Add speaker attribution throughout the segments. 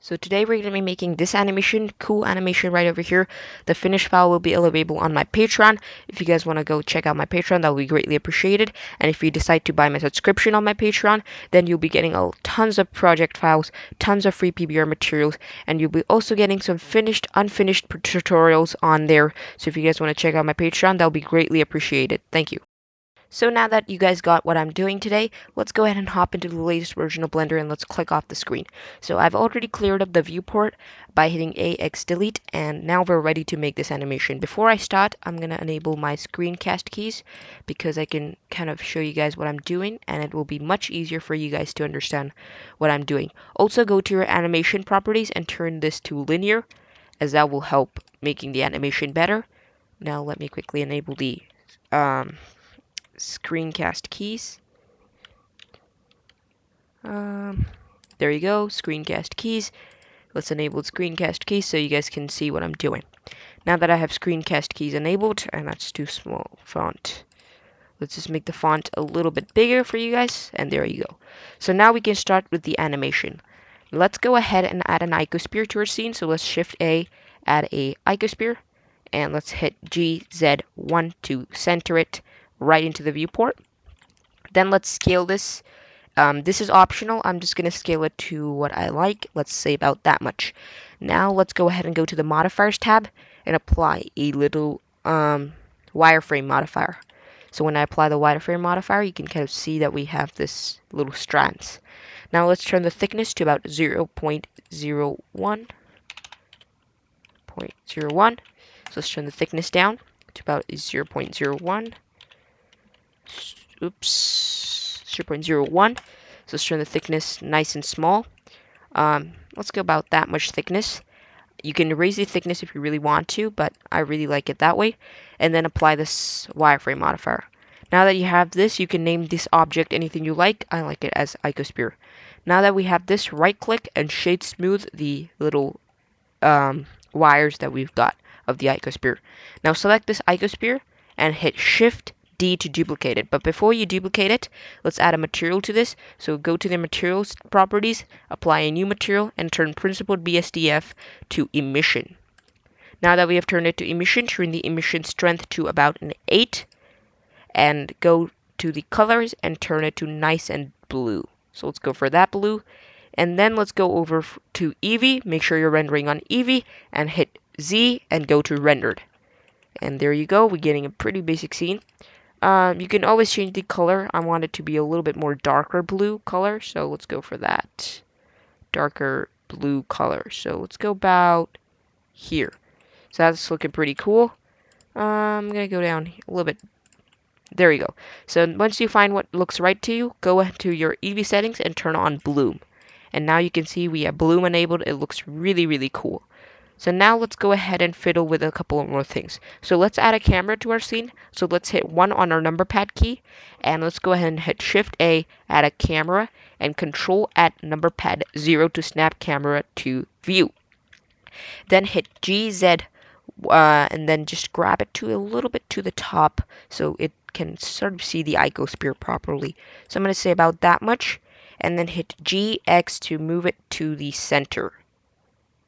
Speaker 1: So today we're going to be making this animation, cool animation right over here. The finished file will be available on my Patreon. If you guys want to go check out my Patreon, that will be greatly appreciated. And if you decide to buy my subscription on my Patreon, then you'll be getting tons of project files, tons of free PBR materials, and you'll be also getting some finished, unfinished tutorials on there. So if you guys want to check out my Patreon, that will be greatly appreciated. Thank you. So now that you guys got what I'm doing today, let's go ahead and hop into the latest version of Blender and let's click off the screen. So I've already cleared up the viewport by hitting AX delete, and now we're ready to make this animation. Before I start, I'm going to enable my screencast keys because I can kind of show you guys what I'm doing, and it will be much easier for you guys to understand what I'm doing. Also go to your animation properties and turn this to linear, as that will help making the animation better. Now let me quickly enable the screencast keys. There you go, screencast keys. Let's enable screencast keys so you guys can see what I'm doing. Now that I have screencast keys enabled, and that's too small font, let's just make the font a little bit bigger for you guys, and there you go. So now we can start with the animation. Let's go ahead and add an icosphere to our scene. So let's shift A, add a icosphere, and let's hit GZ1 to center it right into the viewport. Then let's scale this. This is optional. I'm just going to scale it to what I like. Let's say about that much. Now let's go ahead and go to the modifiers tab and apply a little wireframe modifier. So when I apply the wireframe modifier, you can kind of see that we have this little strands. Now let's turn the thickness to about 0.01. So let's turn the thickness down to about 0.01. Oops, 0.01. So let's turn the thickness nice and small. Let's go about that much thickness. You can raise the thickness if you really want to, but I really like it that way. And then apply this wireframe modifier. Now that you have this, you can name this object anything you like. I like it as icosphere. Now that we have this, right click and shade smooth the little wires that we've got of the icosphere. Now select this icosphere and hit Shift D to duplicate it. But before you duplicate it, let's add a material to this. So go to the materials properties, apply a new material, and turn principled BSDF to emission. Now that we have turned it to emission, turn the emission strength to about an 8, and go to the colors and turn it to nice and blue. So let's go for that blue. And then let's go over to Eevee. Make sure you're rendering on Eevee and hit Z and go to rendered. And there you go. We're getting a pretty basic scene. You can always change the color. I want it to be a little bit more darker blue color. So let's go for that. Darker blue color. So let's go about here. So that's looking pretty cool. I'm going to go down a little bit. There you go. So once you find what looks right to you, go to your Eevee settings and turn on bloom. And now you can see we have bloom enabled. It looks really, really cool. So now let's go ahead and fiddle with a couple of more things. So let's add a camera to our scene. So let's hit 1 on our number pad key. And let's go ahead and hit Shift A, add a camera, and Control at number pad 0 to snap camera to view. Then hit GZ and then just grab it to a little bit to the top so it can sort of see the icosphere properly. So I'm going to say about that much. And then hit GX to move it to the center.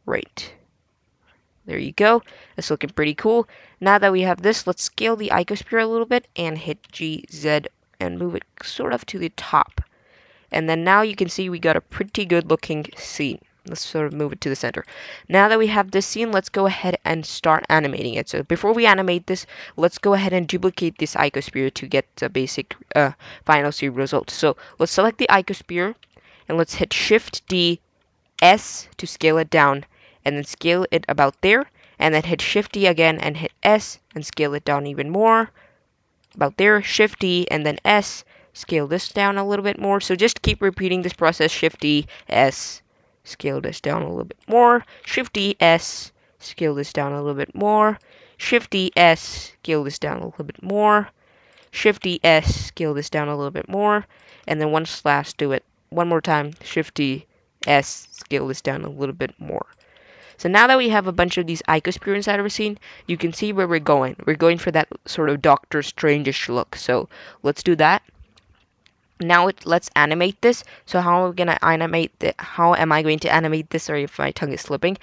Speaker 1: Right. There you go. That's looking pretty cool. Now that we have this, let's scale the icosphere a little bit and hit GZ and move it sort of to the top. And then now you can see we got a pretty good looking scene. Let's sort of move it to the center. Now that we have this scene, let's go ahead and start animating it. So before we animate this, let's go ahead and duplicate this icosphere to get the basic final scene result. So let's select the icosphere and let's hit Shift D S to scale it down, and then scale it about there, and then hit Shift D again and hit S and scale it down even more, about there, Shift D and then S, scale this down a little bit more. So just keep repeating this process, Shift D, S, scale this down a little bit more, Shift D, S, scale this down a little bit more, Shift D, S, scale this down a little bit more, Shift D, S, scale this down a little bit more, and then once last, do it one more time, Shift D, S, scale this down a little bit more. So now that we have a bunch of these icosphere inside of our scene, you can see where we're going. We're going for that sort of Doctor Strange-ish look. So let's do that. Now let's animate this. So how am I gonna animate how am I going to animate this? Sorry if my tongue is slipping.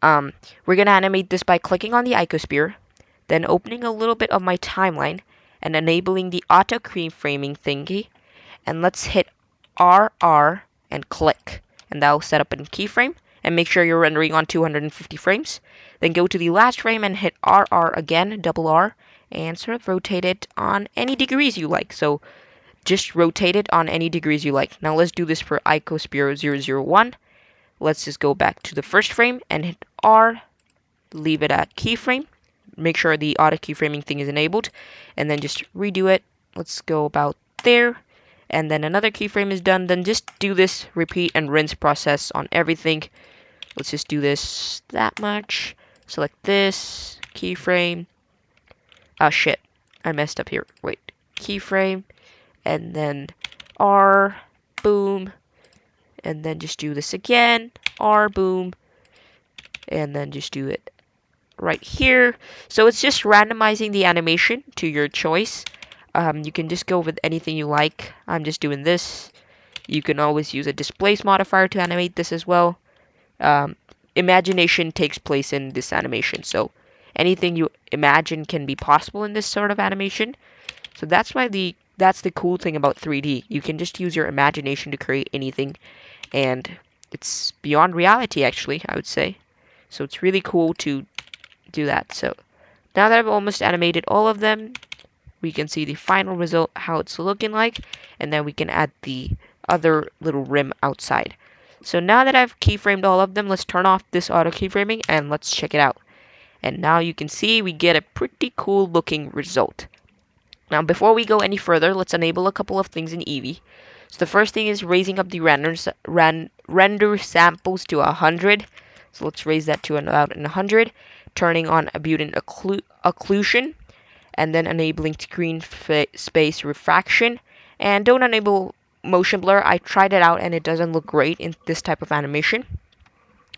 Speaker 1: We're gonna animate this by clicking on the icosphere, then opening a little bit of my timeline and enabling the auto keyframing thingy. And let's hit RR and click, and that'll set up a keyframe. And make sure you're rendering on 250 frames. Then go to the last frame and hit RR again, double R, and sort of rotate it on any degrees you like. So just rotate it on any degrees you like. Now let's do this for icosphere 001. Let's just go back to the first frame and hit R, leave it at keyframe. Make sure the auto keyframing thing is enabled, and then just redo it. Let's go about there, and then another keyframe is done. Then just do this repeat and rinse process on everything. Let's just do this that much. Select this keyframe. Oh shit, I messed up here. Wait, keyframe, and then R, boom, and then just do this again, R, boom, and then just do it right here. So it's just randomizing the animation to your choice. You can just go with anything you like. I'm just doing this. You can always use a displace modifier to animate this as well. Imagination takes place in this animation, so anything you imagine can be possible in this sort of animation. So that's the cool thing about 3D. You can just use your imagination to create anything, and it's beyond reality, actually, I would say. So it's really cool to do that. So now that I've almost animated all of them, we can see the final result, how it's looking like, and then we can add the other little rim outside. So now that I've keyframed all of them, let's turn off this auto keyframing and let's check it out. And now you can see we get a pretty cool looking result. Now before we go any further, let's enable a couple of things in Eevee. So the first thing is raising up the render samples to 100. So let's raise that to about 100. Turning on abundant occlusion, and then enabling screen space refraction. And don't enable motion blur. I tried it out and it doesn't look great in this type of animation.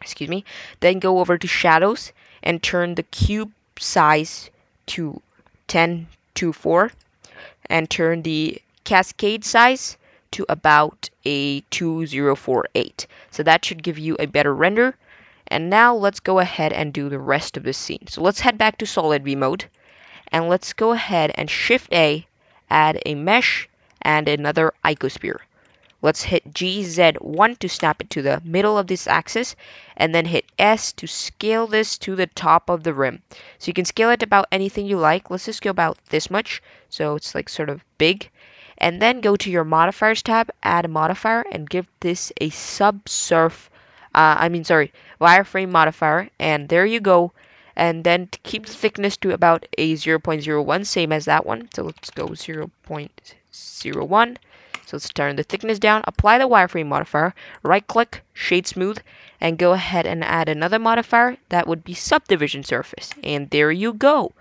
Speaker 1: Excuse me. Then go over to shadows and turn the cube size to 10 to 4, and turn the cascade size to about a 2048. So that should give you a better render. And now let's go ahead and do the rest of the scene. So let's head back to solid V mode, and let's go ahead and Shift A, add a mesh and another icosphere. Let's hit GZ1 to snap it to the middle of this axis, and then hit S to scale this to the top of the rim. So you can scale it about anything you like. Let's just go about this much, so it's like sort of big. And then go to your modifiers tab, add a modifier, and give this a wireframe modifier, and there you go. And then to keep the thickness to about a 0.01, same as that one. So let's go 0.01. So let's turn the thickness down, apply the wireframe modifier, right click, shade smooth, and go ahead and add another modifier. That would be subdivision surface. And there you go.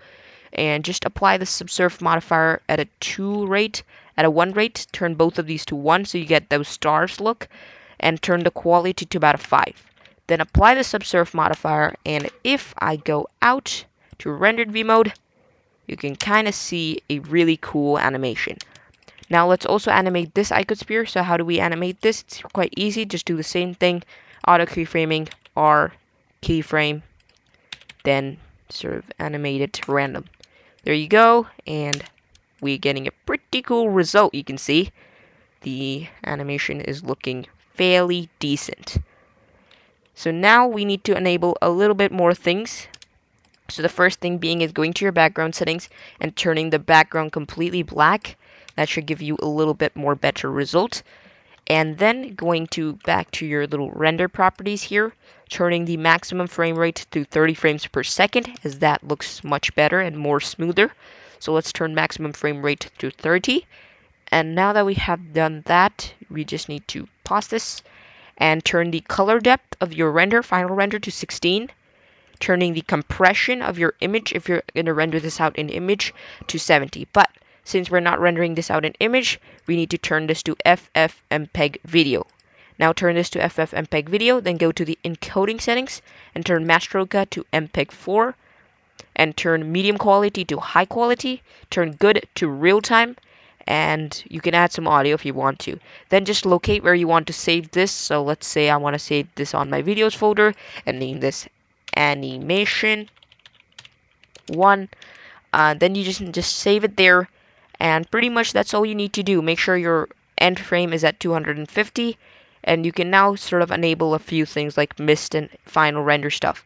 Speaker 1: And just apply the subsurf modifier at a 1 rate, turn both of these to 1 so you get those stars look, and turn the quality to about a 5. Then apply the subsurf modifier, and if I go out to rendered V mode, you can kind of see a really cool animation. Now let's also animate this icosphere. So how do we animate this? It's quite easy. Just do the same thing. Auto keyframing, R, keyframe, then sort of animate it to random. There you go, and we're getting a pretty cool result. You can see the animation is looking fairly decent. So now we need to enable a little bit more things. So the first thing being is going to your background settings and turning the background completely black. That should give you a little bit more better result. And then going back to your little render properties here, turning the maximum frame rate to 30 frames per second, as that looks much better and more smoother. So let's turn maximum frame rate to 30. And now that we have done that, we just need to pause this and turn the color depth of your final render to 16. Turning the compression of your image, if you're going to render this out in image, to 70. But since we're not rendering this out in image, we need to turn this to FFmpeg video. Now turn this to FFmpeg video, then go to the encoding settings and turn Matroka to MPEG 4, and turn medium quality to high quality, turn good to real time, and you can add some audio if you want to. Then just locate where you want to save this. So let's say I want to save this on my videos folder and name this animation 1. Then you just save it there, and pretty much that's all you need to do. Make sure your end frame is at 250, and you can now sort of enable a few things like mist and final render stuff.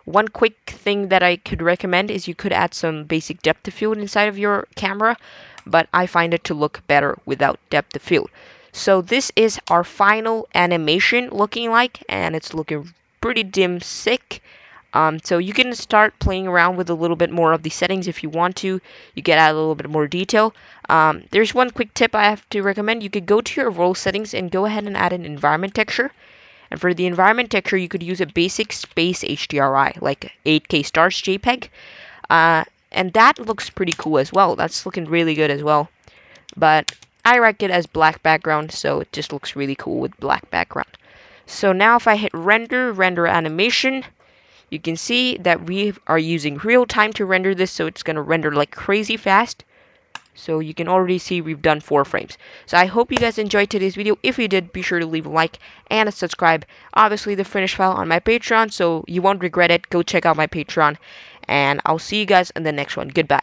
Speaker 1: One quick thing that I could recommend is you could add some basic depth of field inside of your camera, but I find it to look better without depth of field. So this is our final animation looking like, and it's looking pretty dim sick. So you can start playing around with a little bit more of the settings if you want to. You can add a little bit more detail. There's one quick tip I have to recommend. You could go to your roll settings and go ahead and add an environment texture. And for the environment texture, you could use a basic space HDRI, like 8K stars JPEG. And that looks pretty cool as well. That's looking really good as well. But I like it as black background, so it just looks really cool with black background. So now if I hit render animation, you can see that we are using real time to render this, so it's going to render like crazy fast. So you can already see we've done 4 frames. So I hope you guys enjoyed today's video. If you did, be sure to leave a like and a subscribe. Obviously, the finished file on my Patreon, so you won't regret it. Go check out my Patreon, and I'll see you guys in the next one. Goodbye.